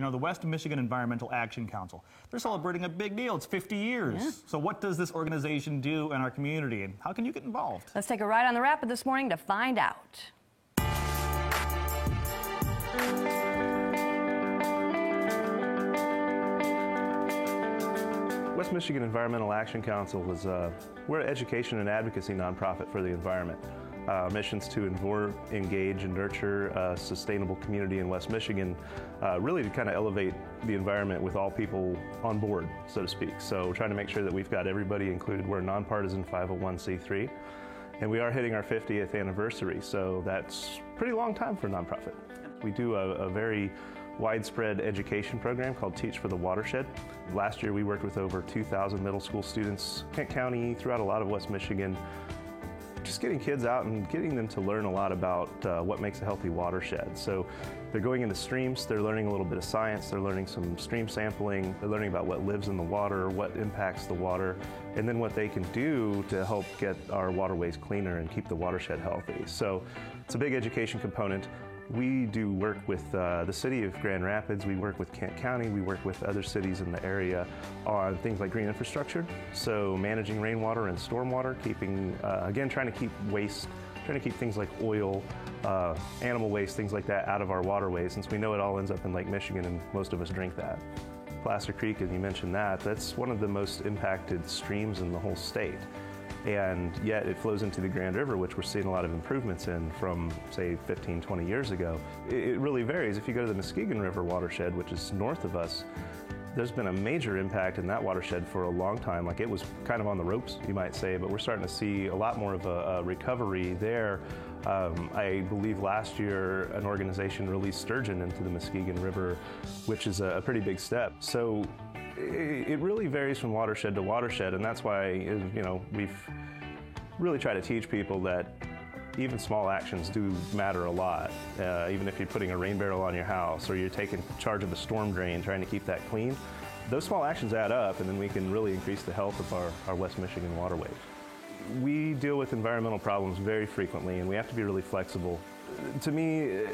You know, the West Michigan Environmental Action Council, they're celebrating a big deal. It's 50 years. Yeah. So what does this organization do in our community, and how can you get involved? Let's take a ride on the Rapid this morning to find out. West Michigan Environmental Action Council is we're an education and advocacy nonprofit for the environment. Missions to engage and nurture a sustainable community in West Michigan, really to kind of elevate the environment with all people on board, so to speak. So we're trying to make sure that we've got everybody included. We're a nonpartisan 501c3, and we are hitting our 50th anniversary, so that's a pretty long time for a nonprofit. We do a very widespread education program called Teach for the Watershed. Last year we worked with over 2,000 middle school students, Kent County, throughout a lot of West Michigan, just getting kids out and getting them to learn a lot about what makes a healthy watershed. So they're going into streams, they're learning a little bit of science, they're learning some stream sampling, they're learning about what lives in the water, what impacts the water, and then what they can do to help get our waterways cleaner and keep the watershed healthy. So it's a big education component. We do work with the city of Grand Rapids, we work with Kent County, we work with other cities in the area on things like green infrastructure, so managing rainwater and stormwater, keeping, again, trying to keep waste, trying to keep things like oil, animal waste, things like that out of our waterways, since we know it all ends up in Lake Michigan and most of us drink that. Placer Creek, as you mentioned that's one of the most impacted streams in the whole state. And yet it flows into the Grand River, which we're seeing a lot of improvements in from, say, 15, 20 years ago. It really varies. If you go to the Muskegon River watershed, which is north of us, there's been a major impact in that watershed for a long time. Like, it was kind of on the ropes, you might say, but we're starting to see a lot more of a recovery there. I believe last year an organization released sturgeon into the Muskegon River, which is a pretty big step. So it really varies from watershed to watershed, and that's why, you know, we've really tried to teach people that even small actions do matter a lot. Even if you're putting a rain barrel on your house or you're taking charge of a storm drain, trying to keep that clean, those small actions add up, and then we can really increase the health of our West Michigan waterways. We deal with environmental problems very frequently, and we have to be really flexible. To me,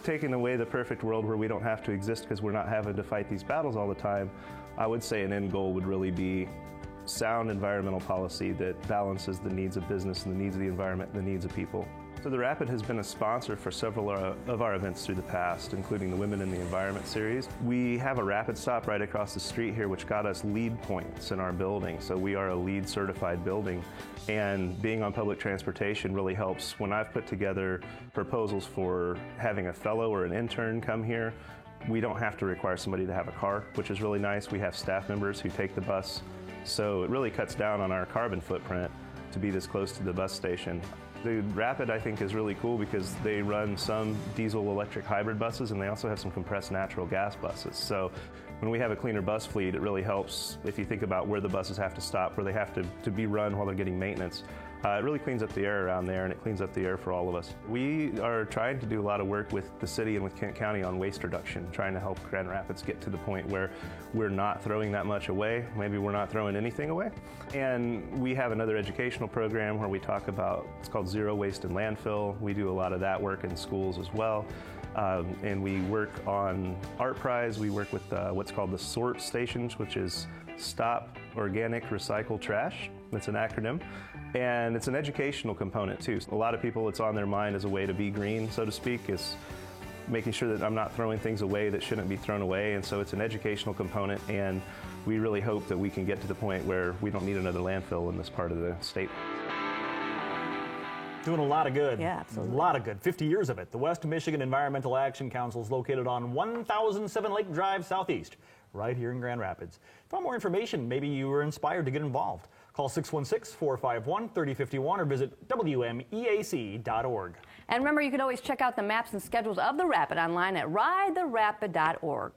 taking away the perfect world where we don't have to exist because we're not having to fight these battles all the time, I would say an end goal would really be sound environmental policy that balances the needs of business and the needs of the environment and the needs of people. So the Rapid has been a sponsor for several of our events through the past, including the Women in the Environment series. We have a Rapid stop right across the street here, which got us LEED points in our building. So we are a LEED certified building, and being on public transportation really helps. When I've put together proposals for having a fellow or an intern come here, we don't have to require somebody to have a car, which is really nice. We have staff members who take the bus, so it really cuts down on our carbon footprint to be this close to the bus station. The Rapid, I think, is really cool because they run some diesel-electric hybrid buses, and they also have some compressed natural gas buses. So when we have a cleaner bus fleet, it really helps if you think about where the buses have to stop, where they have to be run while they're getting maintenance. It really cleans up the air around there, and it cleans up the air for all of us. We are trying to do a lot of work with the city and with Kent County on waste reduction, trying to help Grand Rapids get to the point where we're not throwing that much away. Maybe we're not throwing anything away. And we have another educational program where we talk about, it's called Zero Waste in Landfill. We do a lot of that work in schools as well. And we work on Art Prize. We work with what's called the SORT stations, which is Stop Organic Recycle Trash. That's an acronym. And it's an educational component too. A lot of people, it's on their mind as a way to be green, so to speak, is making sure that I'm not throwing things away that shouldn't be thrown away. And so it's an educational component, and we really hope that we can get to the point where we don't need another landfill in this part of the state. Doing a lot of good. Yeah, absolutely. A lot of good. 50 years of it. The West Michigan Environmental Action Council is located on 1007 Lake Drive Southeast, right here in Grand Rapids. If you want more information, maybe you were inspired to get involved. Call 616-451-3051 or visit WMEAC.org. And remember, you can always check out the maps and schedules of the Rapid online at ridetherapid.org.